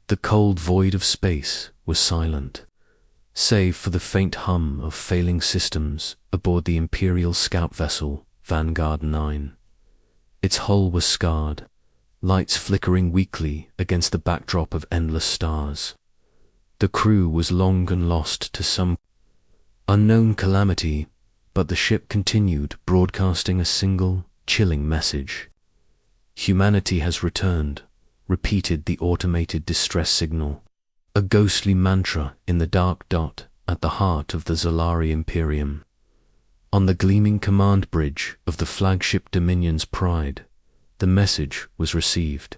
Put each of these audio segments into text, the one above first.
The cold void of space was silent, save for the faint hum of failing systems aboard the Imperial scout vessel Vanguard 9. Its hull was scarred, lights flickering weakly against the backdrop of endless stars. The crew was long and lost to some unknown calamity, but the ship continued broadcasting a single, chilling message. "Humanity has returned," repeated the automated distress signal, a ghostly mantra in the dark dot at the heart of the Zalari Imperium. On the gleaming command bridge of the flagship Dominion's Pride, the message was received.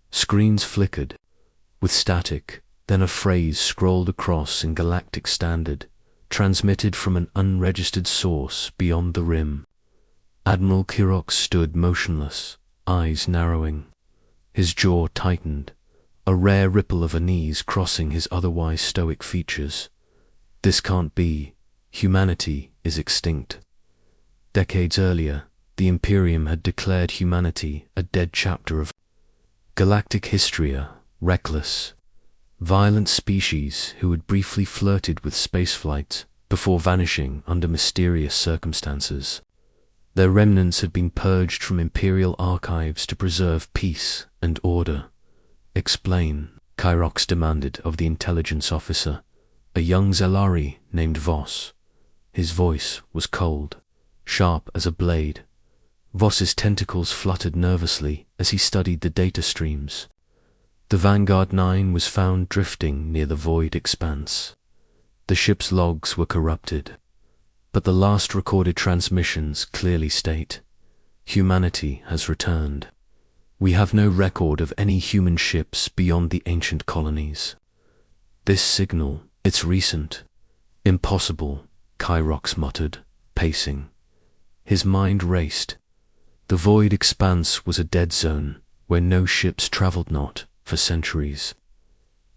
Screens flickered with static, then a phrase scrolled across in Galactic Standard, transmitted from an unregistered source beyond the rim. Admiral Kirok stood motionless, eyes narrowing. His jaw tightened, a rare ripple of unease crossing his otherwise stoic features. This can't be. Humanity is extinct. Decades earlier, the Imperium had declared humanity a dead chapter of galactic history, a reckless, violent species who had briefly flirted with spaceflight before vanishing under mysterious circumstances. Their remnants had been purged from Imperial archives to preserve peace and order. "Explain," Kyrox demanded of the intelligence officer, a young Zalari named Voss. His voice was cold, sharp as a blade. Voss's tentacles fluttered nervously as he studied the data streams. The Vanguard 9 was found drifting near the void expanse. The ship's logs were corrupted, but the last recorded transmissions clearly state, "Humanity has returned. We have no record of any human ships beyond the ancient colonies." "This signal, it's recent." "Impossible," Kyrox muttered, pacing. His mind raced. The void expanse was a dead zone where no ships traveled not for centuries.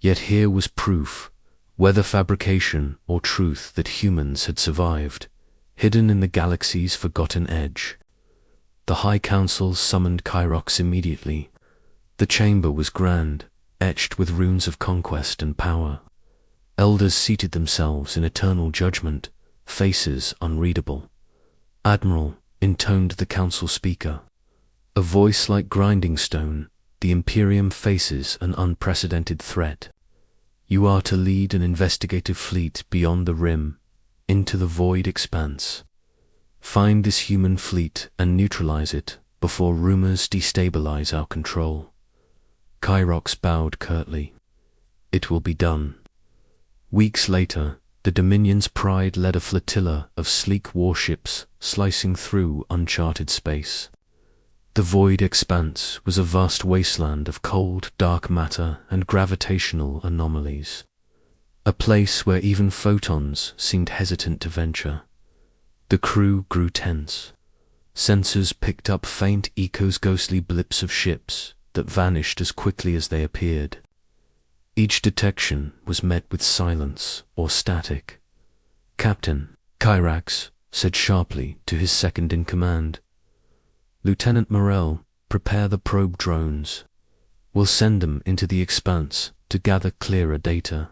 Yet here was proof, whether fabrication or truth, that humans had survived, hidden in the galaxy's forgotten edge. The High Council summoned Kyrox immediately. The chamber was grand, etched with runes of conquest and power. Elders seated themselves in eternal judgment, faces unreadable. "Admiral," intoned the council speaker, a voice like grinding stone, "the Imperium faces an unprecedented threat. You are to lead an investigative fleet beyond the rim, into the void expanse. Find this human fleet and neutralize it before rumors destabilize our control." Kyrox bowed curtly. "It will be done." Weeks later, the Dominion's Pride led a flotilla of sleek warships slicing through uncharted space. The void expanse was a vast wasteland of cold, dark matter and gravitational anomalies. A place where even photons seemed hesitant to venture. The crew grew tense. Sensors picked up faint echoes, ghostly blips of ships that vanished as quickly as they appeared. Each detection was met with silence or static. "Captain," Kyrax said sharply to his second-in-command. "Lieutenant Morel, prepare the probe drones. We'll send them into the expanse to gather clearer data."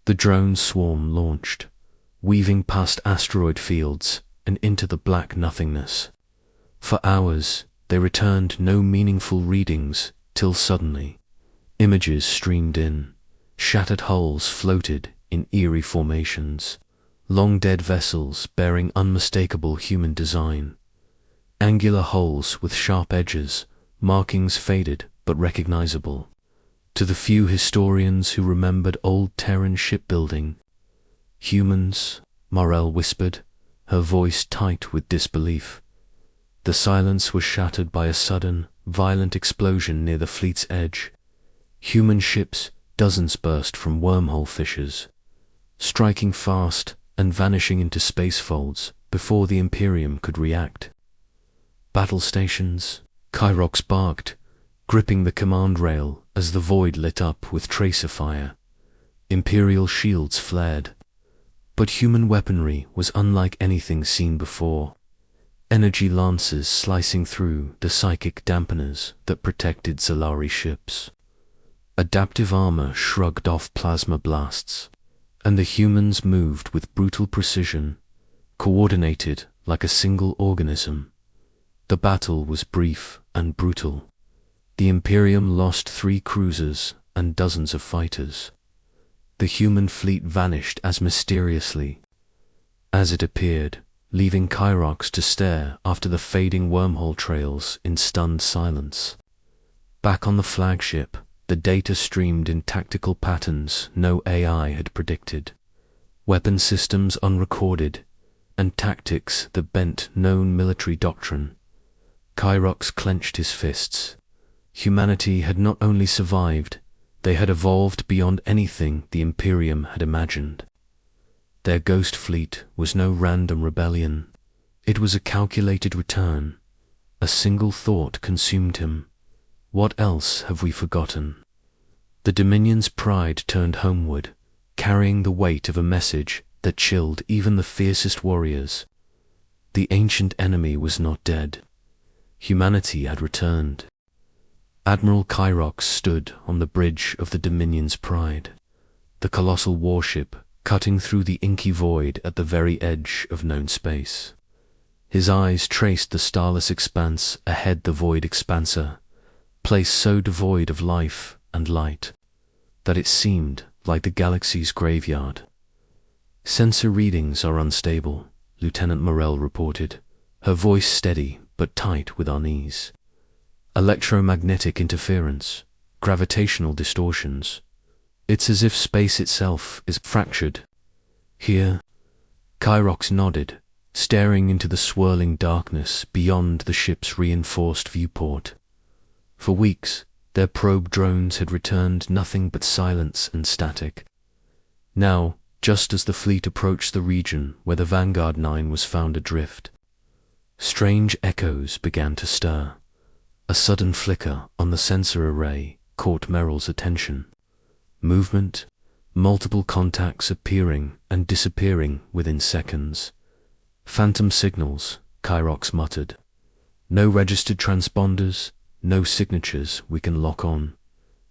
The drone swarm launched, weaving past asteroid fields and into the black nothingness. For hours, they returned no meaningful readings till suddenly, images streamed in. Shattered hulls floated in eerie formations, long-dead vessels bearing unmistakable human design. Angular hulls with sharp edges, markings faded but recognizable. To the few historians who remembered old Terran shipbuilding, "Humans," Morel whispered, her voice tight with disbelief. The silence was shattered by a sudden, violent explosion near the fleet's edge. Human ships, dozens burst from wormhole fissures, striking fast and vanishing into space folds before the Imperium could react. "Battle stations," Kyrox barked, gripping the command rail as the void lit up with tracer fire. Imperial shields flared. But human weaponry was unlike anything seen before. Energy lances slicing through the psychic dampeners that protected Zalari ships. Adaptive armor shrugged off plasma blasts, and the humans moved with brutal precision, coordinated like a single organism. The battle was brief and brutal. The Imperium lost 3 cruisers and dozens of fighters. The human fleet vanished as mysteriously as it appeared, leaving Kyrox to stare after the fading wormhole trails in stunned silence. Back on the flagship, the data streamed in tactical patterns no AI had predicted. Weapon systems unrecorded, and tactics that bent known military doctrine. Kyrox clenched his fists. Humanity had not only survived, they had evolved beyond anything the Imperium had imagined. Their ghost fleet was no random rebellion. It was a calculated return. A single thought consumed him. What else have we forgotten? The Dominion's pride turned homeward, carrying the weight of a message that chilled even the fiercest warriors. The ancient enemy was not dead. Humanity had returned. Admiral Kyrox stood on the bridge of the Dominion's pride, the colossal warship cutting through the inky void at the very edge of known space. His eyes traced the starless expanse ahead, the void expanser, place so devoid of life and light that it seemed like the galaxy's graveyard. Sensor readings are unstable, Lieutenant Morell reported, her voice steady but tight with unease. Electromagnetic interference, gravitational distortions. It's as if space itself is fractured. Here, Kyrox nodded, staring into the swirling darkness beyond the ship's reinforced viewport. For weeks, their probe drones had returned nothing but silence and static. Now, just as the fleet approached the region where the Vanguard 9 was found adrift, strange echoes began to stir. A sudden flicker on the sensor array caught Merrill's attention. Movement, multiple contacts appearing and disappearing within seconds. Phantom signals, Kyrox muttered. No registered transponders, no signatures we can lock on.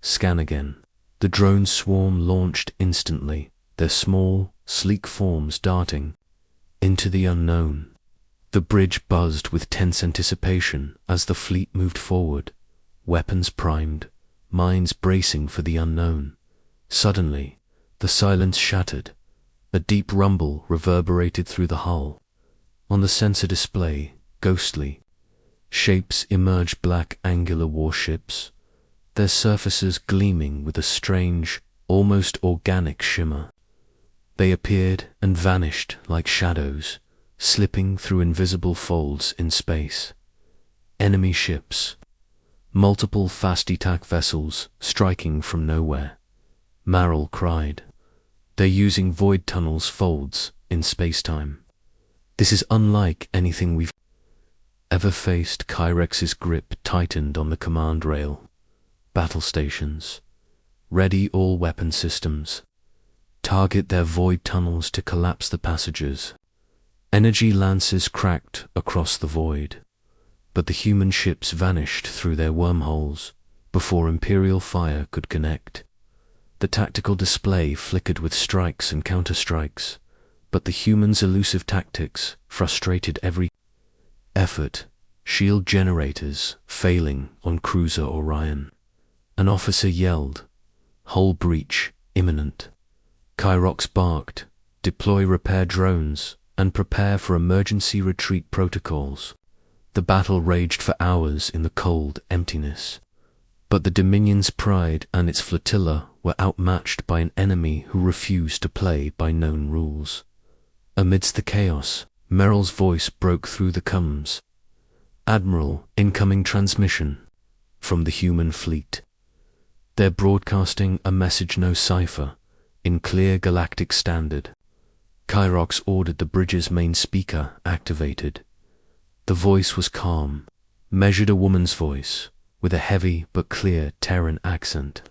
Scan again. The drone swarm launched instantly, their small, sleek forms darting into the unknown. The bridge buzzed with tense anticipation as the fleet moved forward, weapons primed, minds bracing for the unknown. Suddenly, the silence shattered. A deep rumble reverberated through the hull. On the sensor display, ghostly shapes emerged, black angular warships, their surfaces gleaming with a strange, almost organic shimmer. They appeared and vanished like shadows, slipping through invisible folds in space. Enemy ships. Multiple fast attack vessels striking from nowhere. Merrill cried. They're using void tunnels folds in space-time. This is unlike anything we've ever faced. Kyrex's grip tightened on the command rail. Battle stations. Ready all weapon systems. Target their void tunnels to collapse the passages. Energy lances cracked across the void, but the human ships vanished through their wormholes before Imperial fire could connect. The tactical display flickered with strikes and counterstrikes, but the humans' elusive tactics frustrated every effort. Shield generators failing on cruiser Orion. An officer yelled, "Hull breach imminent." Kyrox barked, "Deploy repair drones and prepare for emergency retreat protocols." The battle raged for hours in the cold emptiness. But the Dominion's pride and its flotilla were outmatched by an enemy who refused to play by known rules. Amidst the chaos, Merrill's voice broke through the comms. "Admiral, incoming transmission from the human fleet. They're broadcasting a message no cipher, in clear Galactic standard." Kyrox ordered the bridge's main speaker activated. The voice was calm, measured, a woman's voice, with a heavy but clear Terran accent.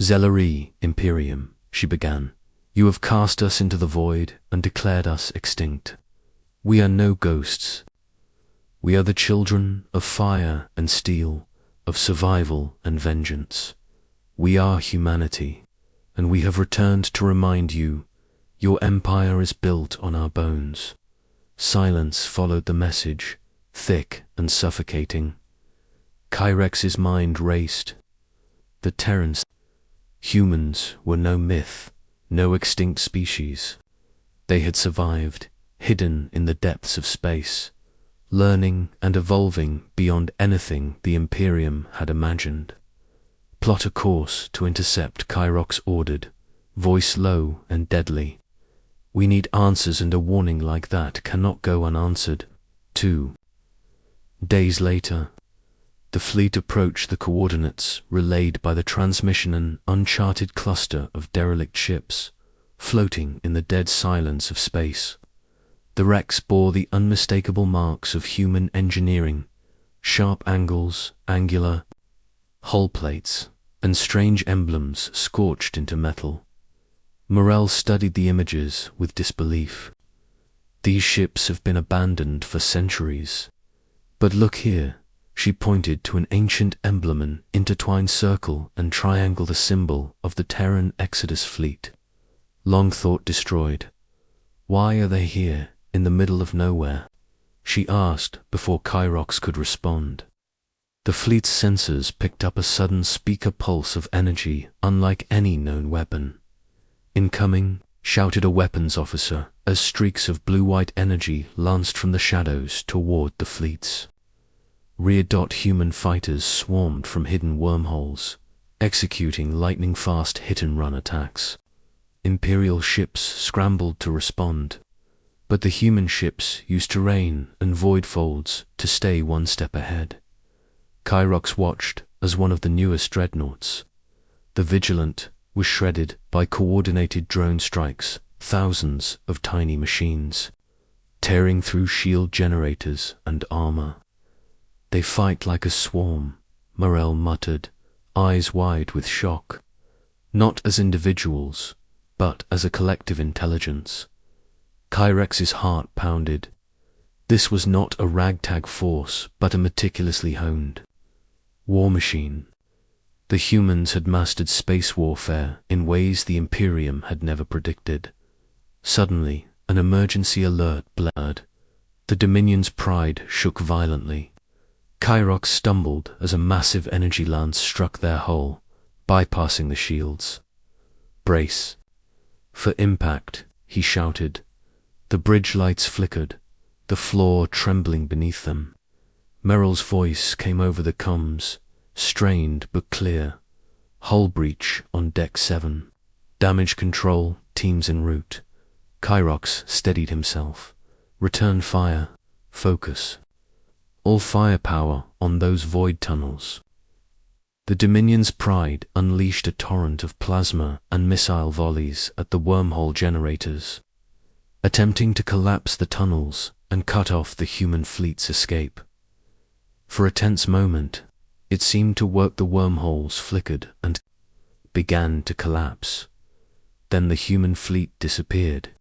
"Zellerie, Imperium," she began, "you have cast us into the void and declared us extinct. We are no ghosts. We are the children of fire and steel, of survival and vengeance. We are humanity, and we have returned to remind you, your empire is built on our bones. Silence followed the message, thick and suffocating. Kyrex's mind raced. The Terrans, humans, were no myth, no extinct species. They had survived, hidden in the depths of space, learning and evolving beyond anything the Imperium had imagined. Plot a course to intercept, Kyrox ordered, voice low and deadly. We need answers, and a warning like that cannot go unanswered. 2 days later, the fleet approached the coordinates relayed by the transmission, an uncharted cluster of derelict ships, floating in the dead silence of space. The wrecks bore the unmistakable marks of human engineering, sharp angles, angular hull plates, and strange emblems scorched into metal. Morel studied the images with disbelief. These ships have been abandoned for centuries. But look here, she pointed to an ancient emblem, an intertwined circle and triangle, the symbol of the Terran Exodus fleet. Long thought destroyed. Why are they here, in the middle of nowhere? She asked before Kyrox could respond. The fleet's sensors picked up a sudden speaker pulse of energy unlike any known weapon. Incoming, shouted a weapons officer as streaks of blue-white energy lanced from the shadows toward the fleets. Rear-human fighters swarmed from hidden wormholes, executing lightning-fast hit-and-run attacks. Imperial ships scrambled to respond, but the human ships used terrain and void folds to stay one step ahead. Kyrox watched as one of the newest dreadnoughts, the Vigilant, was shredded by coordinated drone strikes, thousands of tiny machines, tearing through shield generators and armor. They fight like a swarm, Morel muttered, eyes wide with shock. Not as individuals, but as a collective intelligence. Kyrex's heart pounded. This was not a ragtag force, but a meticulously honed war machine. The humans had mastered space warfare in ways the Imperium had never predicted. Suddenly, an emergency alert blared. The Dominion's pride shook violently. Kyrox stumbled as a massive energy lance struck their hull, bypassing the shields. Brace for impact, he shouted. The bridge lights flickered, the floor trembling beneath them. Meryl's voice came over the comms, strained but clear. Hull breach on deck 7. Damage control, teams en route. Kyrox steadied himself. Return fire. Focus. All firepower on those void tunnels. The Dominion's pride unleashed a torrent of plasma and missile volleys at the wormhole generators, attempting to collapse the tunnels and cut off the human fleet's escape. For a tense moment, it seemed to work. The wormholes flickered and began to collapse. Then the human fleet disappeared,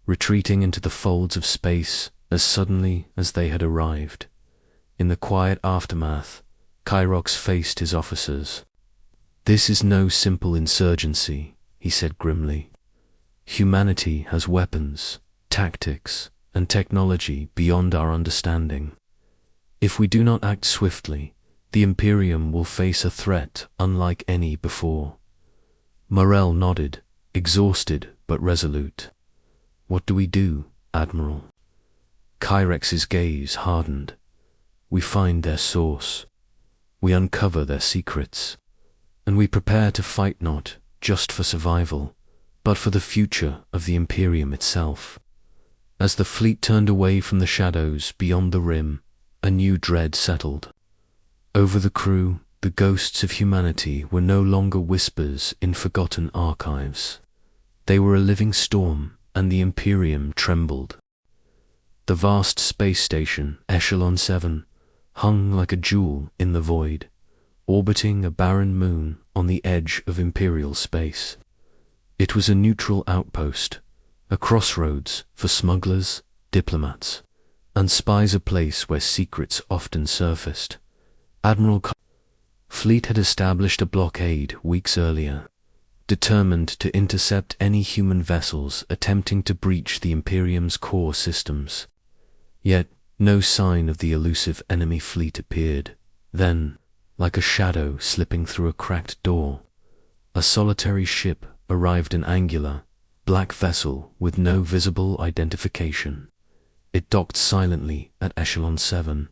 retreating into the folds of space as suddenly as they had arrived. In the quiet aftermath, Kyrox faced his officers. This is no simple insurgency, he said grimly. Humanity has weapons, tactics, and technology beyond our understanding. If we do not act swiftly, the Imperium will face a threat unlike any before. Morel nodded, exhausted but resolute. What do we do, Admiral? Kyrex's gaze hardened. We find their source. We uncover their secrets. And we prepare to fight not just for survival, but for the future of the Imperium itself. As the fleet turned away from the shadows beyond the rim, a new dread settled. Over the crew, the ghosts of humanity were no longer whispers in forgotten archives. They were a living storm, and the Imperium trembled. The vast space station, Echelon 7, hung like a jewel in the void, orbiting a barren moon on the edge of Imperial space. It was a neutral outpost, a crossroads for smugglers, diplomats, and spies, a place where secrets often surfaced. Admiral fleet had established a blockade weeks earlier, determined to intercept any human vessels attempting to breach the Imperium's core systems. Yet no sign of the elusive enemy fleet appeared. Then, like a shadow slipping through a cracked door, a solitary ship arrived, an angular, black vessel with no visible identification. It docked silently at Echelon 7,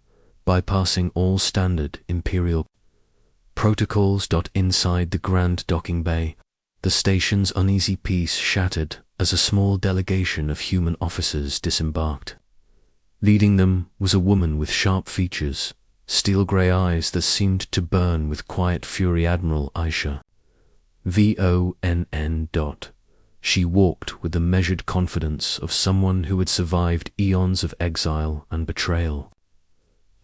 bypassing all standard Imperial protocols. Inside the grand docking bay, the station's uneasy peace shattered as a small delegation of human officers disembarked. Leading them was a woman with sharp features, steel-grey eyes that seemed to burn with quiet fury. Admiral Aisha. VONN. She walked with the measured confidence of someone who had survived eons of exile and betrayal.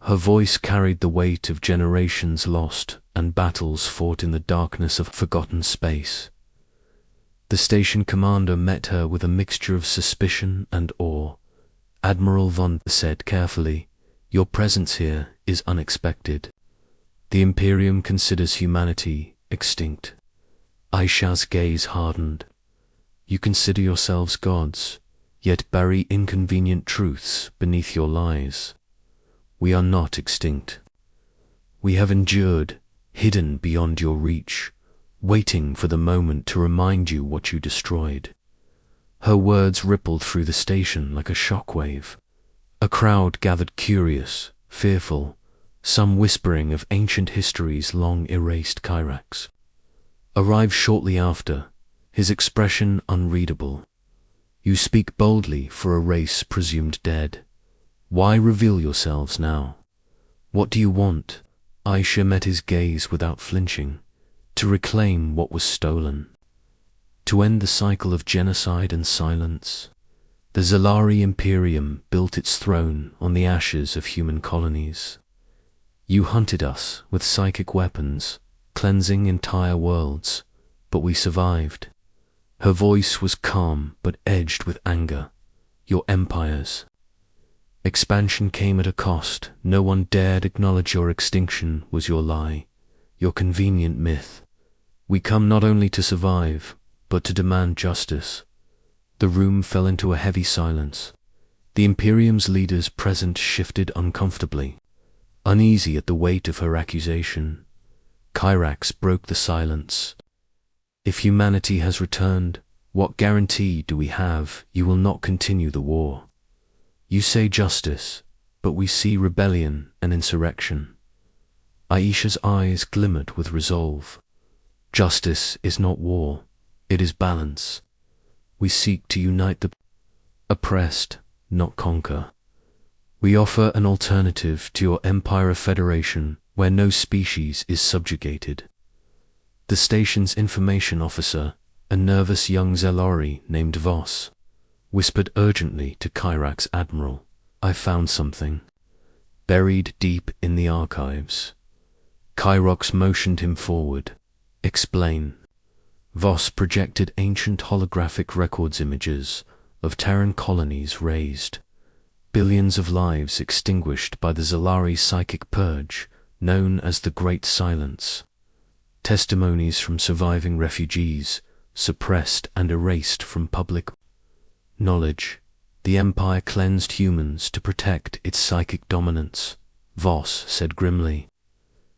Her voice carried the weight of generations lost and battles fought in the darkness of forgotten space. The station commander met her with a mixture of suspicion and awe. Admiral Von said carefully, "Your presence here is unexpected. The Imperium considers humanity extinct." Aisha's gaze hardened. "You consider yourselves gods, yet bury inconvenient truths beneath your lies. We are not extinct. We have endured, hidden beyond your reach, waiting for the moment to remind you what you destroyed." Her words rippled through the station like a shockwave. A crowd gathered, curious, fearful, some whispering of ancient histories long erased. Kyrax arrived shortly after, his expression unreadable. "You speak boldly for a race presumed dead. Why reveal yourselves now? What do you want?" Aisha met his gaze without flinching. "To reclaim what was stolen. To end the cycle of genocide and silence. The Zalari Imperium built its throne on the ashes of human colonies. You hunted us with psychic weapons, cleansing entire worlds, but we survived." Her voice was calm but edged with anger. "Your empires. Expansion came at a cost. No one dared acknowledge your extinction was your lie, your convenient myth. We come not only to survive, but to demand justice." The room fell into a heavy silence. The Imperium's leaders present shifted uncomfortably, uneasy at the weight of her accusation. Kyrax broke the silence. "If humanity has returned, what guarantee do we have you will not continue the war? You say justice, but we see rebellion and insurrection." Aisha's eyes glimmered with resolve. "Justice is not war, it is balance. We seek to unite the oppressed, not conquer. We offer an alternative to your Empire Federation where no species is subjugated." The station's information officer, a nervous young Zalari named Voss, whispered urgently to Kyrax. "Admiral, I found something. Buried deep in the archives." Kyrax motioned him forward. "Explain." Voss projected ancient holographic records images of Terran colonies razed, billions of lives extinguished by the Zalari psychic purge known as the Great Silence, testimonies from surviving refugees suppressed and erased from public knowledge. The Empire cleansed humans to protect its psychic dominance, Voss said grimly.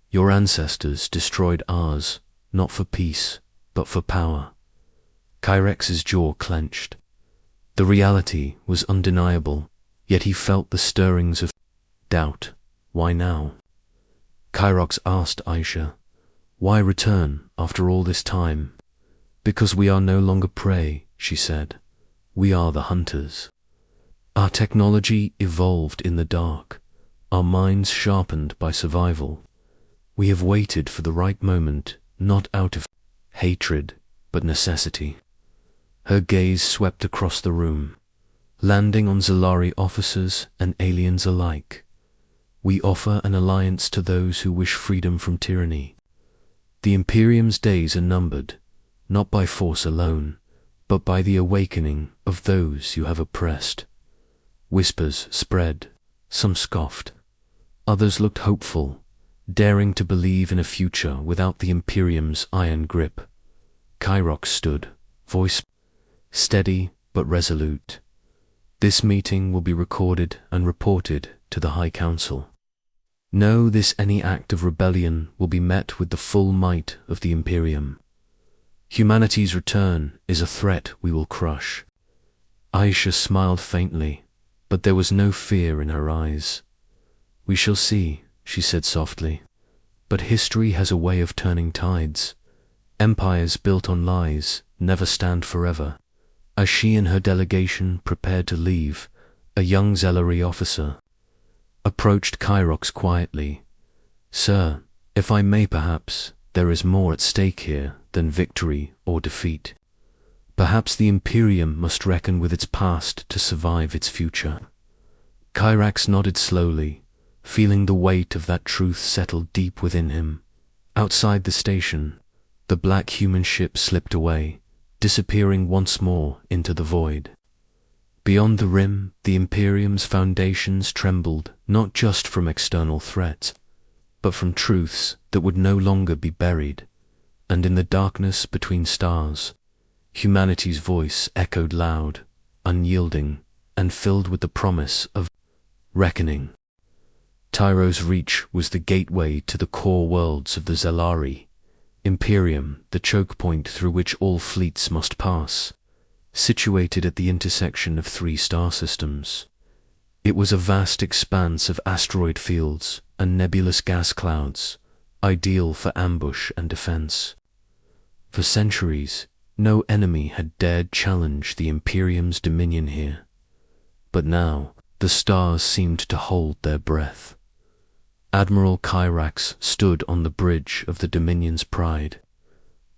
"Your ancestors destroyed ours, not for peace, but for power." Kyrex's jaw clenched. The reality was undeniable, yet he felt the stirrings of doubt. Why now? Kyrox asked Aisha, "Why return after all this time?" "Because we are no longer prey," she said. "We are the hunters. Our technology evolved in the dark, our minds sharpened by survival. We have waited for the right moment, not out of hatred, but necessity." Her gaze swept across the room, landing on Zalari officers and aliens alike. "We offer an alliance to those who wish freedom from tyranny. The Imperium's days are numbered, not by force alone, but by the awakening of those you have oppressed." Whispers spread. Some scoffed. Others looked hopeful. daring to believe in a future without the Imperium's iron grip. Kyrox stood, voice steady but resolute. This meeting will be recorded and reported to the High Council. Know this: any act of rebellion will be met with the full might of the Imperium. Humanity's return is a threat we will crush. Aisha smiled faintly, but there was no fear in her eyes. We shall see, she said softly, but history has a way of turning tides. Empires built on lies never stand forever. As she and her delegation prepared to leave, a young Zellery officer approached Kyrox quietly. Sir, if I may, perhaps there is more at stake here than victory or defeat. Perhaps the Imperium must reckon with its past to survive its future. Kyrax nodded slowly, feeling the weight of that truth settle deep within him. Outside the station, the black human ship slipped away, disappearing once more into the void. Beyond the rim, the Imperium's foundations trembled, not just from external threats, but from truths that would no longer be buried. And in the darkness between stars, humanity's voice echoed loud, unyielding, and filled with the promise of reckoning. Tyro's Reach was the gateway to the core worlds of the Zelari. Imperium, the choke point through which all fleets must pass, situated at the intersection of 3 star systems. It was a vast expanse of asteroid fields and nebulous gas clouds, ideal for ambush and defense. For centuries, no enemy had dared challenge the Imperium's dominion here. But now, the stars seemed to hold their breath. Admiral Kyrax stood on the bridge of the Dominion's Pride,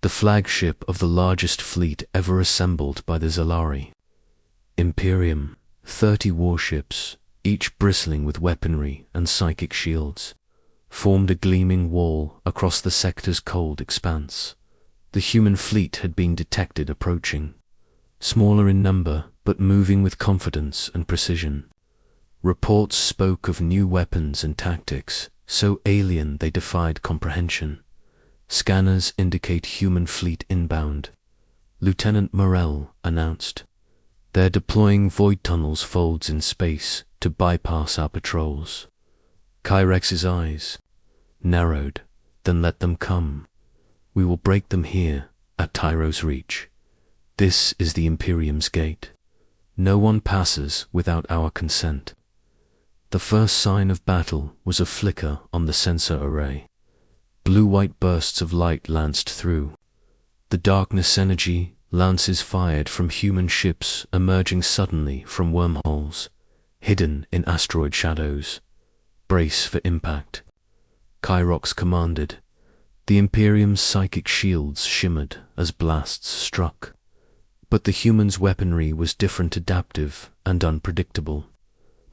the flagship of the largest fleet ever assembled by the Zelari. Imperium, 30 warships, each bristling with weaponry and psychic shields, formed a gleaming wall across the sector's cold expanse. The human fleet had been detected approaching, smaller in number but moving with confidence and precision. Reports spoke of new weapons and tactics, so alien they defied comprehension. Scanners indicate human fleet inbound. Lieutenant Morel announced, "They're deploying void tunnels folds in space to bypass our patrols." Kyrex's eyes narrowed. "Then let them come. We will break them here at Tyro's Reach. This is the Imperium's gate. No one passes without our consent." The first sign of battle was a flicker on the sensor array. Blue-white bursts of light lanced through. The darkness energy, lances fired from human ships emerging suddenly from wormholes, hidden in asteroid shadows. "Brace for impact," Kyrox commanded. The Imperium's psychic shields shimmered as blasts struck. But the humans' weaponry was different, adaptive, and unpredictable.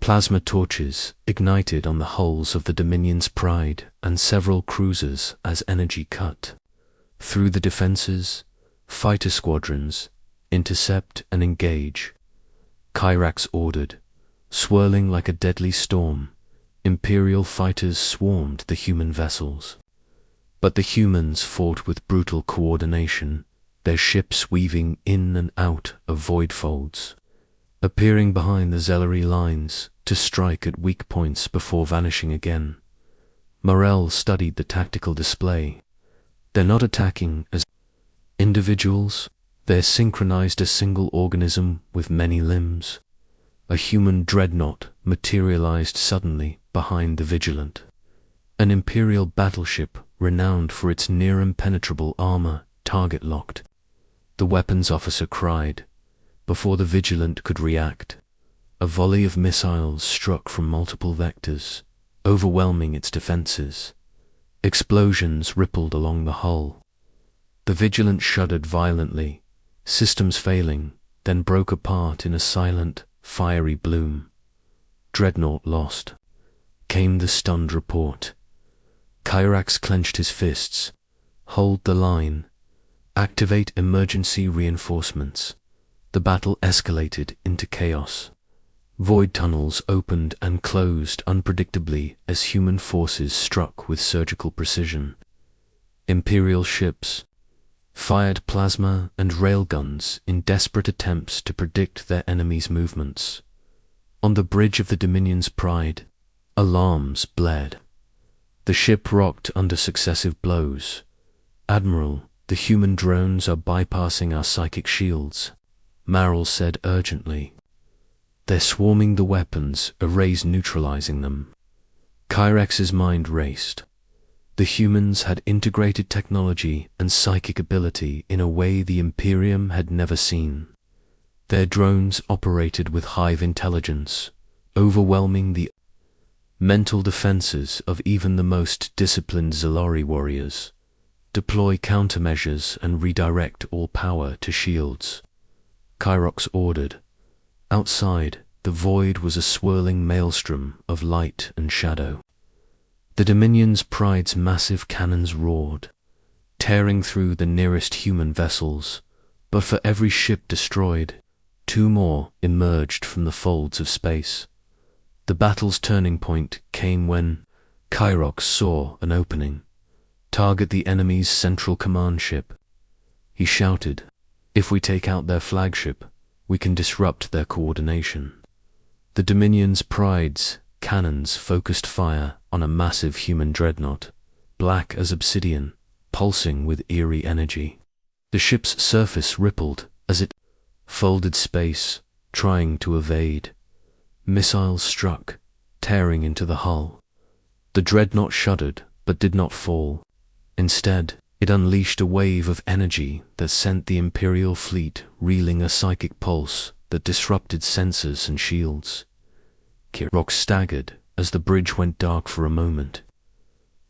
Plasma torches ignited on the hulls of the Dominion's Pride and several cruisers as energy cut. Through the defenses, fighter squadrons intercept and engage. Kyrax ordered. Swirling like a deadly storm, Imperial fighters swarmed the human vessels. But the humans fought with brutal coordination, their ships weaving in and out of void folds, appearing behind the Zellery lines to strike at weak points before vanishing again. Morel studied the tactical display. They're not attacking as individuals, they're synchronized, a single organism with many limbs. A human dreadnought materialized suddenly behind the Vigilant. An Imperial battleship renowned for its near-impenetrable armor target-locked. The weapons officer cried. Before the Vigilant could react, a volley of missiles struck from multiple vectors, overwhelming its defenses. Explosions rippled along the hull. The Vigilant shuddered violently, systems failing, then broke apart in a silent, fiery bloom. "Dreadnought lost," came the stunned report. Kyrax clenched his fists. "Hold the line. Activate emergency reinforcements." The battle escalated into chaos. Void tunnels opened and closed unpredictably as human forces struck with surgical precision. Imperial ships fired plasma and railguns in desperate attempts to predict their enemies' movements. On the bridge of the Dominion's Pride, alarms blared. The ship rocked under successive blows. "Admiral, the human drones are bypassing our psychic shields," Marrel said urgently. "They're swarming the weapons, arrays neutralizing them." Kyrex's mind raced. The humans had integrated technology and psychic ability in a way the Imperium had never seen. Their drones operated with hive intelligence, overwhelming the mental defenses of even the most disciplined Zalari warriors. "Deploy countermeasures and redirect all power to shields," Kyrox ordered. Outside, the void was a swirling maelstrom of light and shadow. The Dominion's Pride's massive cannons roared, tearing through the nearest human vessels, but for every ship destroyed, 2 more emerged from the folds of space. The battle's turning point came when Kyrox saw an opening. "Target the enemy's central command ship," he shouted. "If we take out their flagship, we can disrupt their coordination." The Dominion's Pride's cannons focused fire on a massive human dreadnought, black as obsidian, pulsing with eerie energy. The ship's surface rippled as it folded space, trying to evade. Missiles struck, tearing into the hull. The dreadnought shuddered, but did not fall. Instead, it unleashed a wave of energy that sent the Imperial fleet reeling, a psychic pulse that disrupted sensors and shields. Kyrox staggered as the bridge went dark for a moment.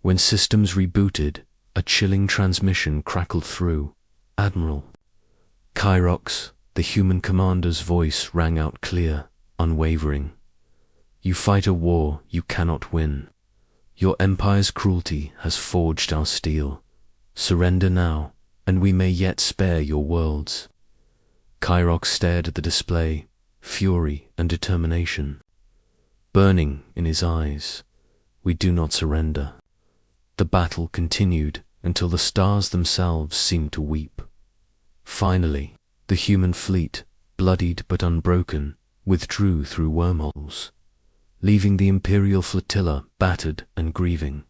When systems rebooted, a chilling transmission crackled through. "Admiral." Kyrox, the human commander's voice rang out clear, unwavering. "You fight a war you cannot win. Your empire's cruelty has forged our steel. Surrender now, and we may yet spare your worlds." Kyrox stared at the display, fury and determination burning in his eyes. "We do not surrender." The battle continued until the stars themselves seemed to weep. Finally, the human fleet, bloodied but unbroken, withdrew through wormholes, leaving the Imperial flotilla battered and grieving.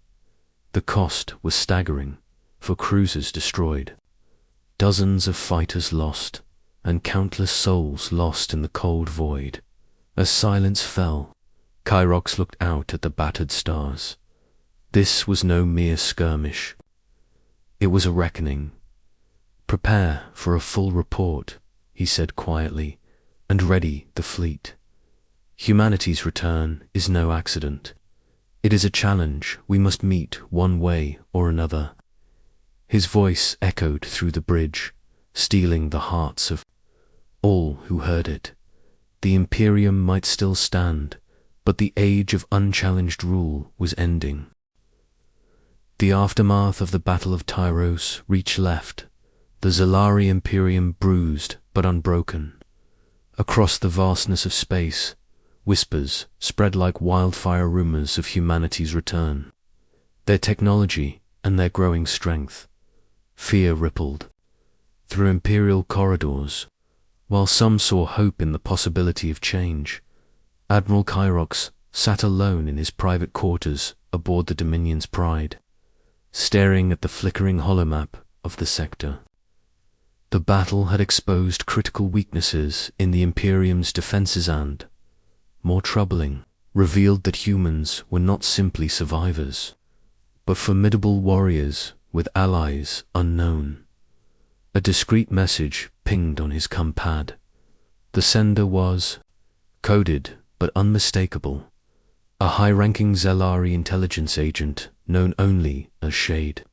The cost was staggering, for cruisers destroyed, dozens of fighters lost, and countless souls lost in the cold void. As silence fell, Kyrox looked out at the battered stars. This was no mere skirmish. It was a reckoning. "Prepare for a full report," he said quietly, "and ready the fleet. Humanity's return is no accident. It is a challenge we must meet one way or another." His voice echoed through the bridge, stealing the hearts of all who heard it. The Imperium might still stand, but the age of unchallenged rule was ending. The aftermath of the Battle of Tyros reached left, the Zalari Imperium bruised but unbroken. Across the vastness of space, whispers spread like wildfire rumors of humanity's return, their technology and their growing strength. Fear rippled through Imperial corridors, while some saw hope in the possibility of change. Admiral Kyrox sat alone in his private quarters aboard the Dominion's Pride, staring at the flickering holomap of the sector. The battle had exposed critical weaknesses in the Imperium's defenses and, more troubling, revealed that humans were not simply survivors, but formidable warriors with allies unknown. A discreet message pinged on his compad. The sender was coded but unmistakable, a high-ranking Zalari intelligence agent known only as Shade.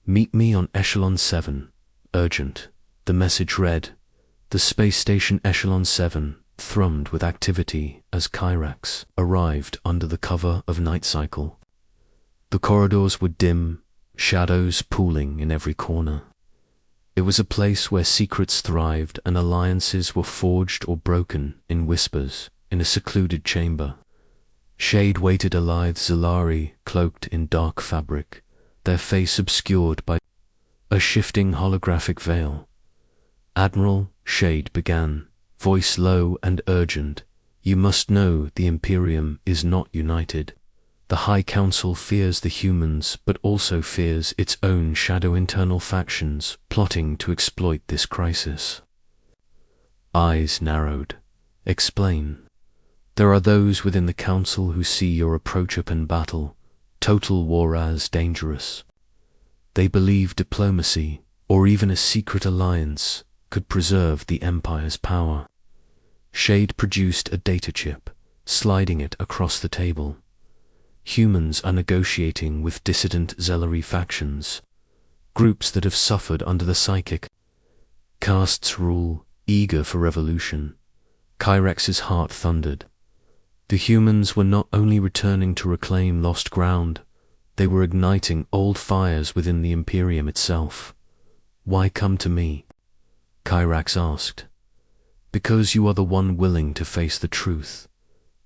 "Meet me on Echelon 7, urgent," the message read. The space station Echelon 7 thrummed with activity as Kyrax arrived under the cover of night cycle. The corridors were dim, shadows pooling in every corner. It was a place where secrets thrived and alliances were forged or broken in whispers, in a secluded chamber. Shade waited a lithe Zalari cloaked in dark fabric, their face obscured by a shifting holographic veil. "Admiral," Shade began, voice low and urgent, "you must know the Imperium is not united. The High Council fears the humans, but also fears its own shadow internal factions plotting to exploit this crisis." Eyes narrowed. "Explain." "There are those within the Council who see your approach open battle, total war as dangerous. They believe diplomacy, or even a secret alliance, could preserve the Empire's power." Shade produced a data chip, sliding it across the table. "Humans are negotiating with dissident Zelari factions, groups that have suffered under the psychic caste's rule, eager for revolution." Kyrex's heart thundered. The humans were not only returning to reclaim lost ground, they were igniting old fires within the Imperium itself. "Why come to me?" Kyrax asked. "Because you are the one willing to face the truth.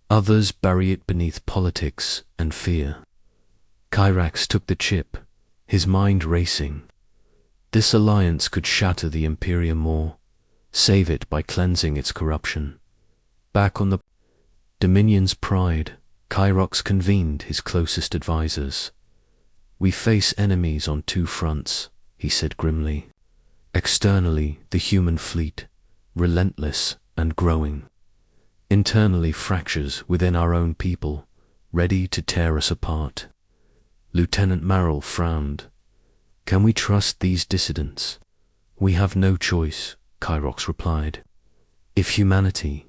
Others bury it beneath politics and fear." Kyrax took the chip, his mind racing. This alliance could shatter the Imperium more, save it by cleansing its corruption. Back on the Dominion's pride, Kyrox convened his closest advisors. "We face enemies on two fronts," he said grimly. "Externally, the human fleet, relentless and growing. Internally, fractures within our own people, ready to tear us apart." Lieutenant Marrell frowned. "Can we trust these dissidents?" "We have no choice," Kyrox replied. "If humanity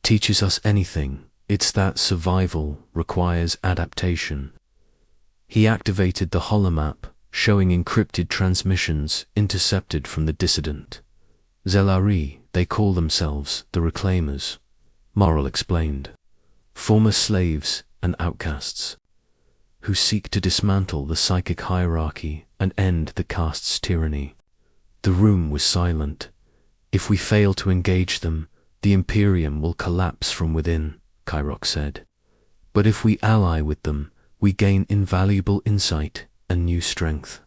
teaches us anything, it's that survival requires adaptation." He activated the holomap, showing encrypted transmissions intercepted from the dissident. "Zelari, they call themselves the Reclaimers," Marrell explained. "Former slaves and outcasts who seek to dismantle the psychic hierarchy and end the caste's tyranny." The room was silent. "If we fail to engage them, the Imperium will collapse from within," Kyrox said. "But if we ally with them, we gain invaluable insight and new strength."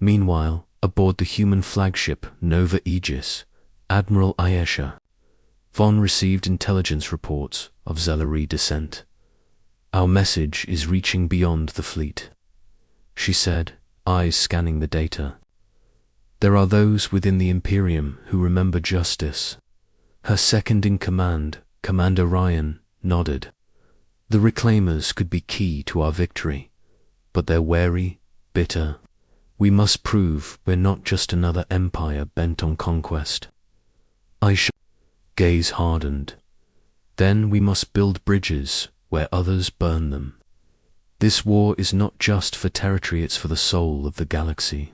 Meanwhile, aboard the human flagship Nova Aegis, Admiral Ayesha Von received intelligence reports of Zelari descent. "Our message is reaching beyond the fleet," she said, eyes scanning the data. "There are those within the Imperium who remember justice." Her second-in-command, Commander Ryan, nodded. "The Reclaimers could be key to our victory, but they're wary, bitter. We must prove we're not just another empire bent on conquest." Aisha's gaze hardened. "Then we must build bridges where others burn them. This war is not just for territory, it's for the soul of the galaxy."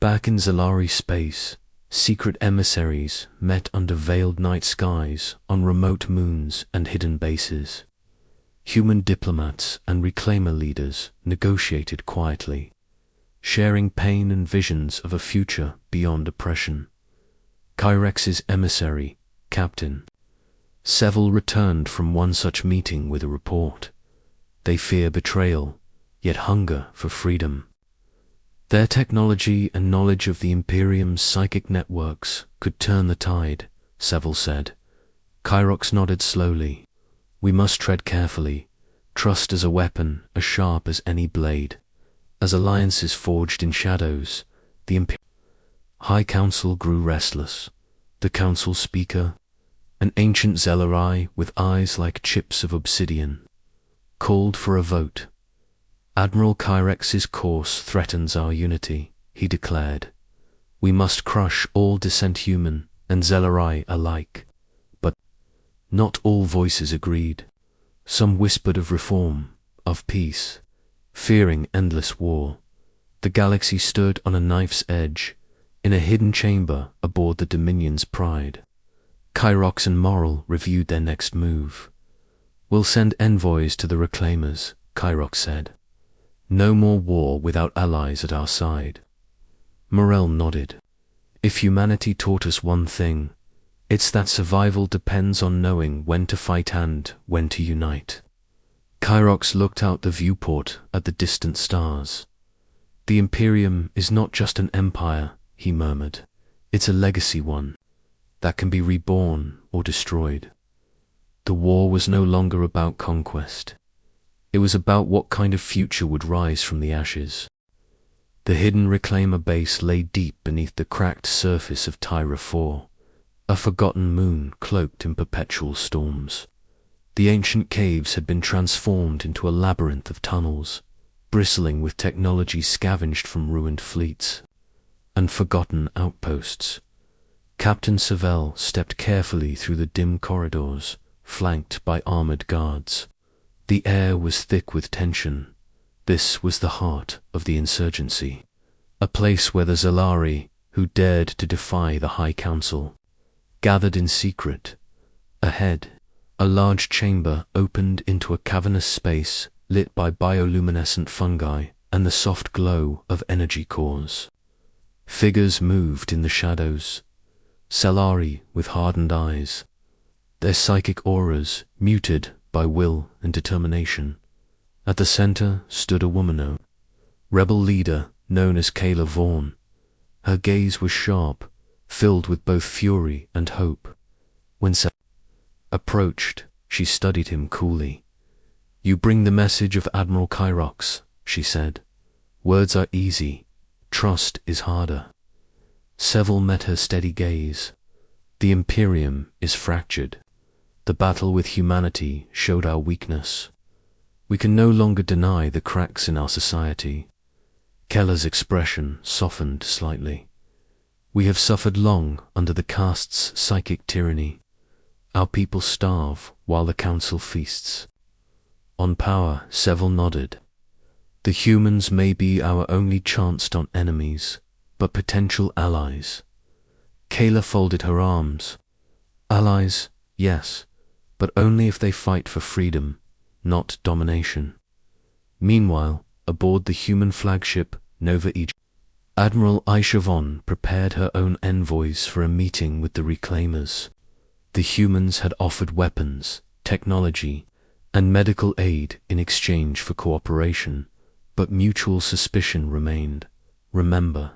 Back in Zelari space, secret emissaries met under veiled night skies on remote moons and hidden bases. Human diplomats and reclaimer leaders negotiated quietly, sharing pain and visions of a future beyond oppression. Kyrex's emissary, Captain Seville, returned from one such meeting with a report. They fear betrayal, yet hunger for freedom. Their technology and knowledge of the Imperium's psychic networks could turn the tide, Seville said. Kyrox nodded slowly. "We must tread carefully, trust as a weapon as sharp as any blade. As alliances forged in shadows, the High Council grew restless. The Council Speaker, an ancient Zelari with eyes like chips of obsidian, called for a vote. "Admiral Kyrex's course threatens our unity," he declared. "We must crush all dissent, human and Zelari alike." But not all voices agreed. Some whispered of reform, of peace, fearing endless war. The galaxy stood on a knife's edge, in a hidden chamber aboard the Dominion's Pride. Kyrox and Marrell reviewed their next move. "We'll send envoys to the Reclaimers," Kyrox said. "No more war without allies at our side." Morell nodded. "If humanity taught us one thing, It's that survival depends on knowing when to fight and when to unite. Kyrox looked out the viewport at the distant stars. The Imperium is not just an empire, he murmured. It's a legacy one that can be reborn or destroyed. The war was no longer about conquest. It was about what kind of future would rise from the ashes. The hidden Reclaimer base lay deep beneath the cracked surface of Tyra 4, a forgotten moon cloaked in perpetual storms. The ancient caves had been transformed into a labyrinth of tunnels, bristling with technology scavenged from ruined fleets and forgotten outposts. Captain Savell stepped carefully through the dim corridors, flanked by armored guards. The air was thick with tension. This was the heart of the insurgency, a place where the Zalari, who dared to defy the High Council, gathered in secret. Ahead, a large chamber opened into a cavernous space lit by bioluminescent fungi and the soft glow of energy cores. Figures moved in the shadows, Salari with hardened eyes, their psychic auras muted by will and determination. At the center stood a woman, rebel leader known as Kayla Vaughn. Her gaze was sharp, filled with both fury and hope. When Sal approached, she studied him coolly. "You bring the message of Admiral Kyrox," she said. "Words are easy. Trust is harder." Seville met her steady gaze. "The Imperium is fractured. The battle with humanity showed our weakness. We can no longer deny the cracks in our society." Keller's expression softened slightly. "We have suffered long under the caste's psychic tyranny. Our people starve while the Council feasts." On power, Seville nodded. "The humans may be our only chanced-on enemies, but potential allies." Kayla folded her arms. "Allies, yes, but only if they fight for freedom, not domination." Meanwhile, aboard the human flagship Nova Egypt, Admiral Aishavon prepared her own envoys for a meeting with the Reclaimers. The humans had offered weapons, technology, and medical aid in exchange for cooperation, but mutual suspicion remained. "Remember,"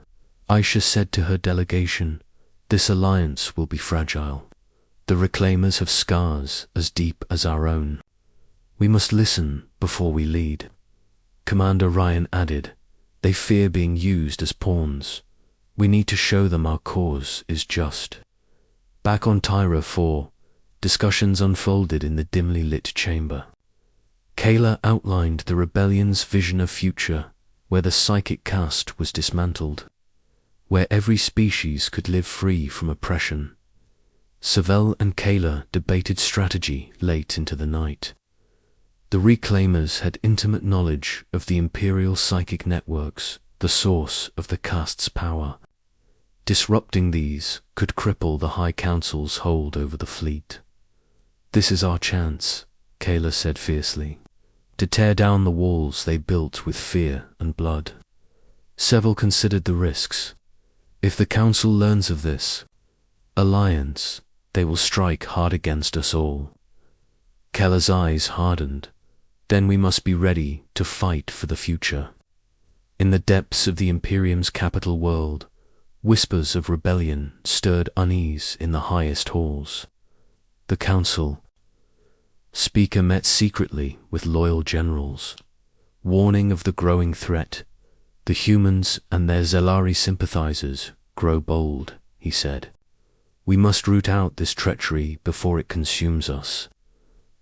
Aisha said to her delegation, "this alliance will be fragile. The Reclaimers have scars as deep as our own. We must listen before we lead." Commander Ryan added, "They fear being used as pawns. We need to show them our cause is just." Back on Tyra 4, discussions unfolded in the dimly lit chamber. Kayla outlined the rebellion's vision of future, where the psychic caste was dismantled, where every species could live free from oppression. Savell and Kayla debated strategy late into the night. The Reclaimers had intimate knowledge of the Imperial psychic networks, the source of the caste's power. Disrupting these could cripple the High Council's hold over the fleet. "This is our chance," Kayla said fiercely, "to tear down the walls they built with fear and blood." Seville considered the risks. If the Council learns of this alliance, they will strike hard against us all. Keller's eyes hardened. "Then we must be ready to fight for the future." In the depths of the Imperium's capital world, whispers of rebellion stirred unease in the highest halls. The Council speaker met secretly with loyal generals, warning of the growing threat. "The humans and their Zelari sympathizers grow bold," he said. "We must root out this treachery before it consumes us."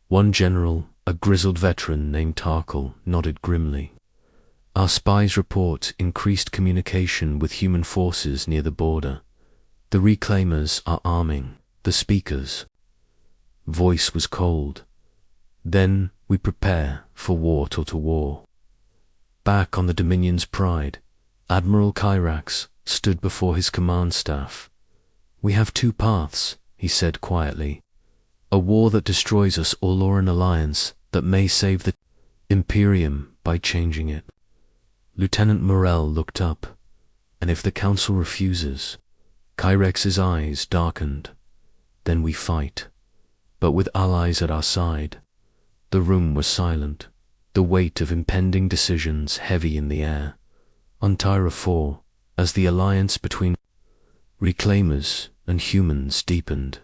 One general, a grizzled veteran named Tarkle, nodded grimly. "Our spies report increased communication with human forces near the border. The Reclaimers are arming." The speaker's voice was cold. "Then we prepare for war to war." Back on the Dominion's Pride, Admiral Kyrax stood before his command staff. "We have two paths," he said quietly. "A war that destroys us all, or an alliance that may save the Imperium by changing it." Lieutenant Morell looked up. "And if the Council refuses?" Kyrex's eyes darkened. then we fight. But with allies at our side. The room was silent, the weight of impending decisions heavy in the air. On Tyra 4, as the alliance between reclaimers and humans deepened,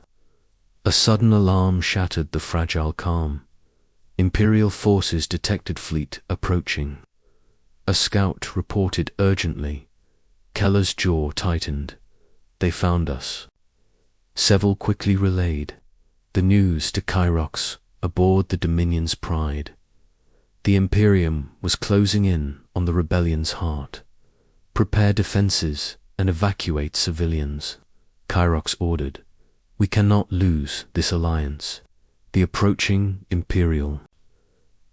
a sudden alarm shattered the fragile calm. Imperial forces detected fleet approaching. A scout reported urgently. Keller's jaw tightened. They found us. Seville quickly relayed the news to Kyrox aboard the Dominion's Pride. The Imperium was closing in on the rebellion's heart. Prepare defenses and evacuate civilians, Kyrox ordered. We cannot lose this alliance. The approaching Imperial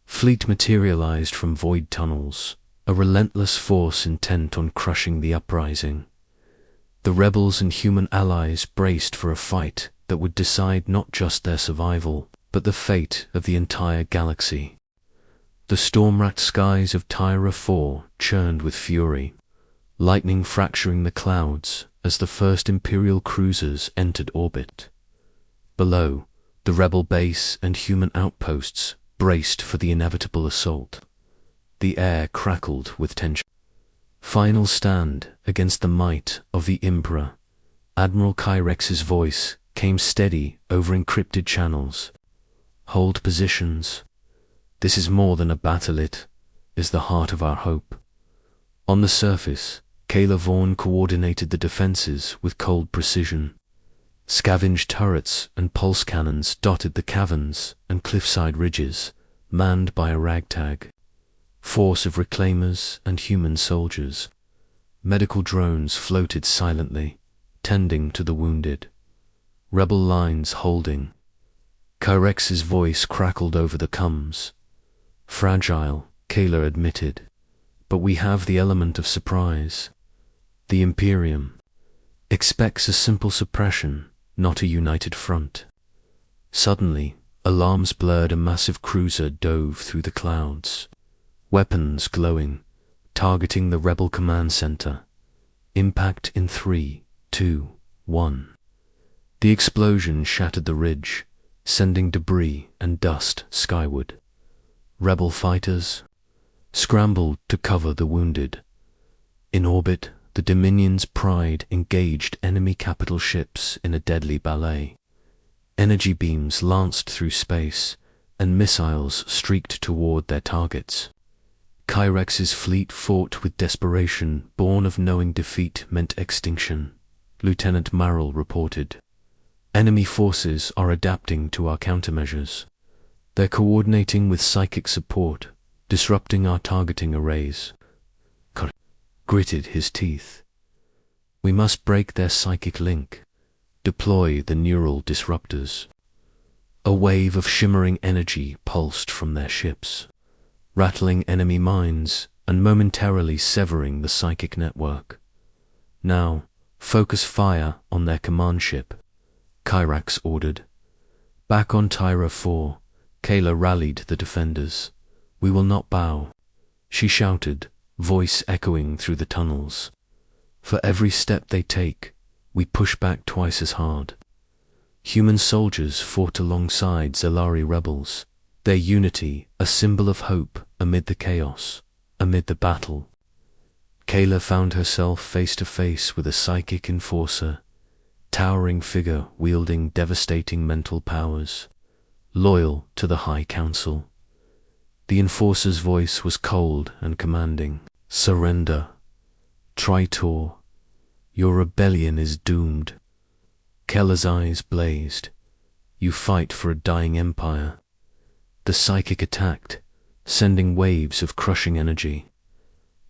fleet materialized from void tunnels, a relentless force intent on crushing the uprising. The rebels and human allies braced for a fight that would decide not just their survival, but the fate of the entire galaxy. The storm-racked skies of Tyra 4 churned with fury, lightning fracturing the clouds as the first Imperial cruisers entered orbit. Below, the rebel base and human outposts braced for the inevitable assault. The air crackled with tension. Final stand against the might of the Emperor. Admiral Kyrex's voice came steady over encrypted channels. Hold positions. This is more than a battle, it is the heart of our hope. On the surface, Kayla Vaughn coordinated the defenses with cold precision. Scavenged turrets and pulse cannons dotted the caverns and cliffside ridges, manned by a ragtag force of reclaimers and human soldiers. Medical drones floated silently, tending to the wounded. Rebel lines holding. Kyrex's voice crackled over the comms. Fragile, Kayla admitted, but we have the element of surprise. The Imperium expects a simple suppression, not a united front. Suddenly, alarms blurred. A massive cruiser dove through the clouds, weapons glowing, targeting the rebel command center. Impact in 3, 2, 1. The explosion shattered the ridge, sending debris and dust skyward. Rebel fighters scrambled to cover the wounded. In orbit, the Dominion's Pride engaged enemy capital ships in a deadly ballet. Energy beams lanced through space, and missiles streaked toward their targets. Kyrex's fleet fought with desperation born of knowing defeat meant extinction, Lieutenant Marrell reported. Enemy forces are adapting to our countermeasures. They're coordinating with psychic support, disrupting our targeting arrays. Gritted his teeth. We must break their psychic link, deploy the neural disruptors. A wave of shimmering energy pulsed from their ships, rattling enemy minds and momentarily severing the psychic network. Now, focus fire on their command ship, Kyrax ordered. Back on Tyra 4, Kayla rallied the defenders. We will not bow, she shouted, voice echoing through the tunnels. For every step they take, we push back twice as hard. Human soldiers fought alongside Zelari rebels, their unity a symbol of hope amid the chaos, amid the battle. Kayla found herself face to face with a psychic enforcer, towering figure wielding devastating mental powers, loyal to the High Council. The enforcer's voice was cold and commanding. Surrender. Tritor. Your rebellion is doomed. Keller's eyes blazed. You fight for a dying empire. The psychic attacked, sending waves of crushing energy.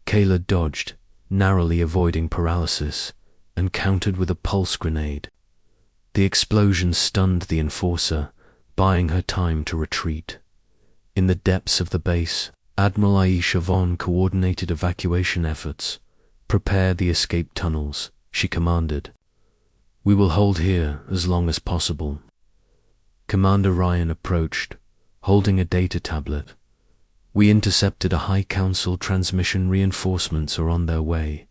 Kayla dodged, narrowly avoiding paralysis, and countered with a pulse grenade. The explosion stunned the enforcer, buying her time to retreat. In the depths of the base, Admiral Aisha Vaughn coordinated evacuation efforts. Prepare the escape tunnels, she commanded. We will hold here as long as possible. Commander Ryan approached, holding a data tablet. We intercepted a High Council transmission. Reinforcements are on their way,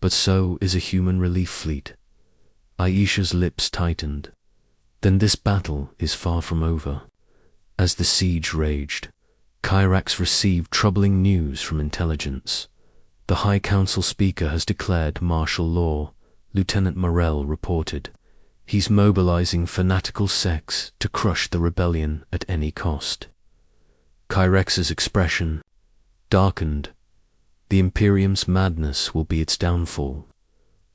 but so is a human relief fleet. Aisha's lips tightened. Then this battle is far from over. As the siege raged, Kyrax received troubling news from intelligence. The High Council speaker has declared martial law, Lieutenant Morel reported. He's mobilizing fanatical sects to crush the rebellion at any cost. Kyrex's expression darkened. The Imperium's madness will be its downfall.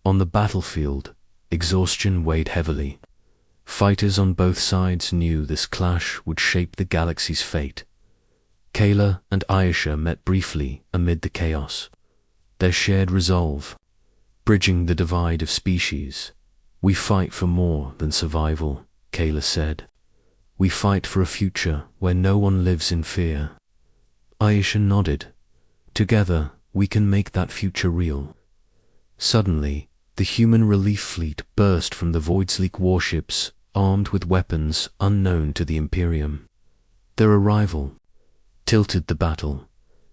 On the battlefield, exhaustion weighed heavily. Fighters on both sides knew this clash would shape the galaxy's fate. Kayla and Ayesha met briefly amid the chaos. Their shared resolve, bridging the divide of species. We fight for more than survival, Kayla said. We fight for a future where no one lives in fear. Ayesha nodded. Together, we can make that future real. Suddenly, the human relief fleet burst from the Voidsleek warships, armed with weapons unknown to the Imperium. Their arrival tilted the battle.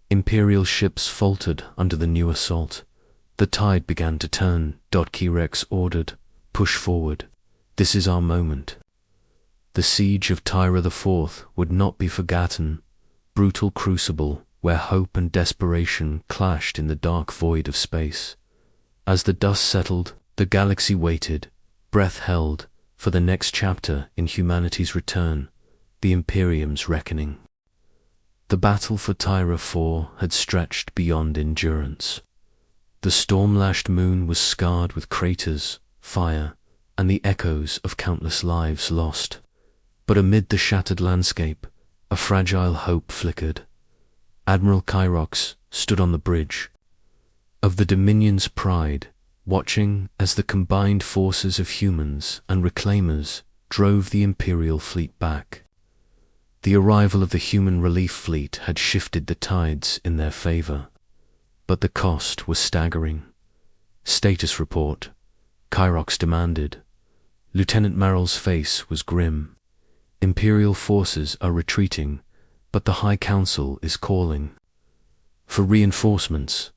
Imperial ships faltered under the new assault. The tide began to turn. Kyrax ordered, "Push forward. This is our moment." The siege of Tyra IV would not be forgotten. Brutal crucible where hope and desperation clashed in the dark void of space. As the dust settled, the galaxy waited, breath held, for the next chapter in humanity's return, the Imperium's reckoning. The battle for Tyra IV had stretched beyond endurance. The storm-lashed moon was scarred with craters, fire, and the echoes of countless lives lost. But amid the shattered landscape, a fragile hope flickered. Admiral Kyrox stood on the bridge of the Dominion's pride, watching as the combined forces of humans and reclaimers drove the Imperial fleet back. The arrival of the human relief fleet had shifted the tides in their favor, but the cost was staggering. "Status report," Kyrox demanded. Lieutenant Marrel's face was grim. "Imperial forces are retreating, but the High Council is calling for reinforcements.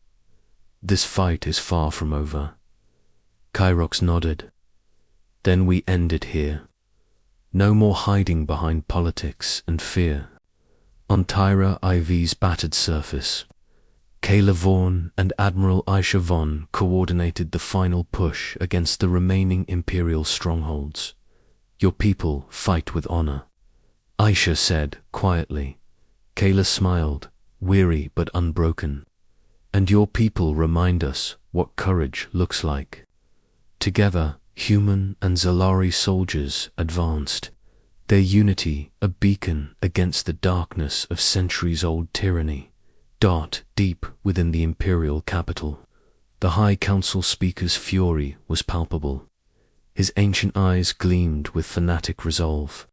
This fight is far from over." Kyrox nodded. "Then we end it here. No more hiding behind politics and fear." On Tyra IV's battered surface, Kayla Vaughn and Admiral Aisha Von coordinated the final push against the remaining Imperial strongholds. "Your people fight with honor," Aisha said quietly. Kayla smiled, weary but unbroken. "And your people remind us what courage looks like." Together, human and Zalari soldiers advanced, their unity a beacon against the darkness of centuries-old tyranny. Deep within the Imperial capital, the High Council speaker's fury was palpable. His ancient eyes gleamed with fanatic resolve.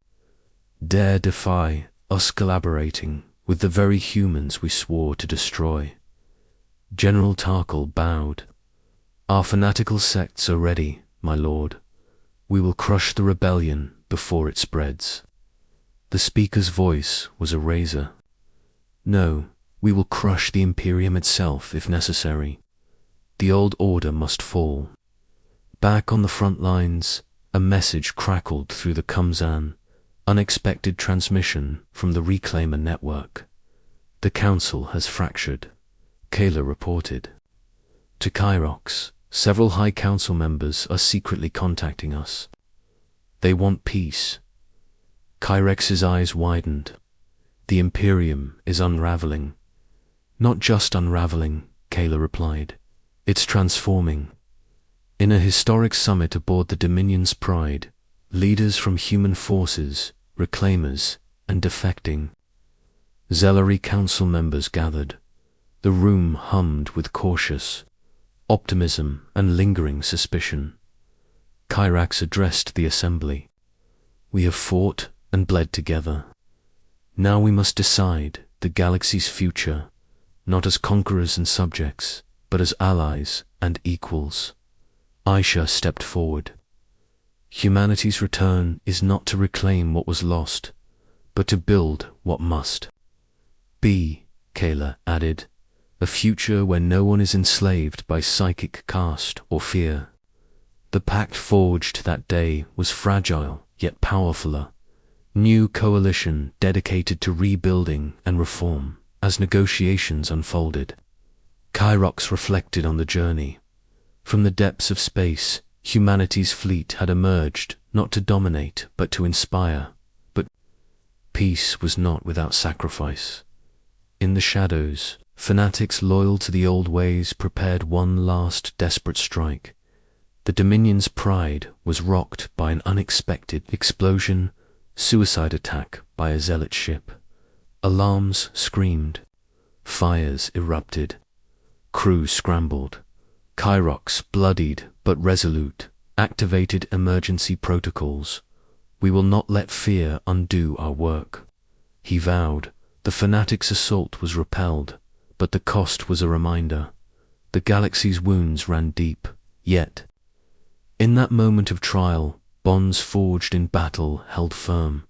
"Dare defy us collaborating with the very humans we swore to destroy." General Tarkle bowed. "Our fanatical sects are ready, my lord. We will crush the rebellion before it spreads." The speaker's voice was a razor. "No, we will crush the Imperium itself if necessary. The old order must fall." Back on the front lines, a message crackled through the Kumzan, unexpected transmission from the Reclaimer network. "The Council has fractured," Kayla reported. To Kyrox, "Several High Council members are secretly contacting us. They want peace." Kyrex's eyes widened. "The Imperium is unraveling." "Not just unraveling," Kayla replied. "It's transforming." In a historic summit aboard the Dominion's Pride, leaders from human forces, reclaimers, and defecting Zelari Council members gathered. The room hummed with cautious optimism and lingering suspicion. Kyrax addressed the assembly. "We have fought and bled together. Now we must decide the galaxy's future, not as conquerors and subjects, but as allies and equals." Aisha stepped forward. "Humanity's return is not to reclaim what was lost, but to build what must be," Kayla added. "A future where no one is enslaved by psychic caste or fear." The pact forged that day was fragile yet powerfuler. New coalition dedicated to rebuilding and reform. As negotiations unfolded, Kyrox reflected on the journey. From the depths of space, humanity's fleet had emerged, not to dominate, but to inspire. But peace was not without sacrifice. In the shadows, fanatics loyal to the old ways prepared one last desperate strike. The Dominion's pride was rocked by an unexpected explosion, suicide attack by a zealot ship. Alarms screamed. Fires erupted. Crew scrambled. Kyrox, bloodied but resolute, activated emergency protocols. "We will not let fear undo our work," he vowed. The fanatics' assault was repelled, but the cost was a reminder. The galaxy's wounds ran deep, yet, in that moment of trial, bonds forged in battle held firm.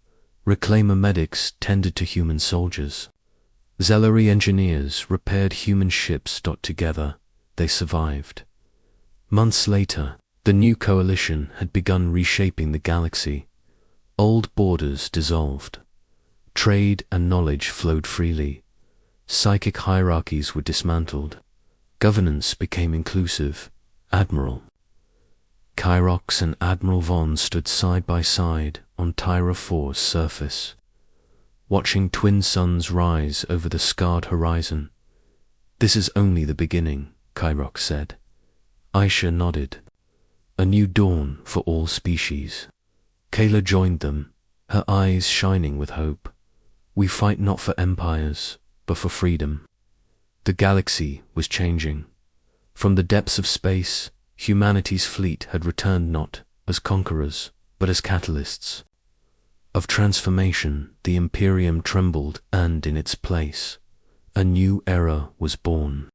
Reclaimer medics tended to human soldiers. Zellery engineers repaired human ships. Together, they survived. Months later, the new coalition had begun reshaping the galaxy. Old borders dissolved. Trade and knowledge flowed freely. Psychic hierarchies were dismantled. Governance became inclusive. Admiral Kyrox and Admiral Vaughn stood side by side on Tyra 4's surface, watching twin suns rise over the scarred horizon. "This is only the beginning," Kyrox said. Aisha nodded. "A new dawn for all species." Kayla joined them, her eyes shining with hope. "We fight not for empires, but for freedom." The galaxy was changing. From the depths of space, humanity's fleet had returned not as conquerors, but as catalysts. Of transformation, the Imperium trembled, and in its place, a new era was born.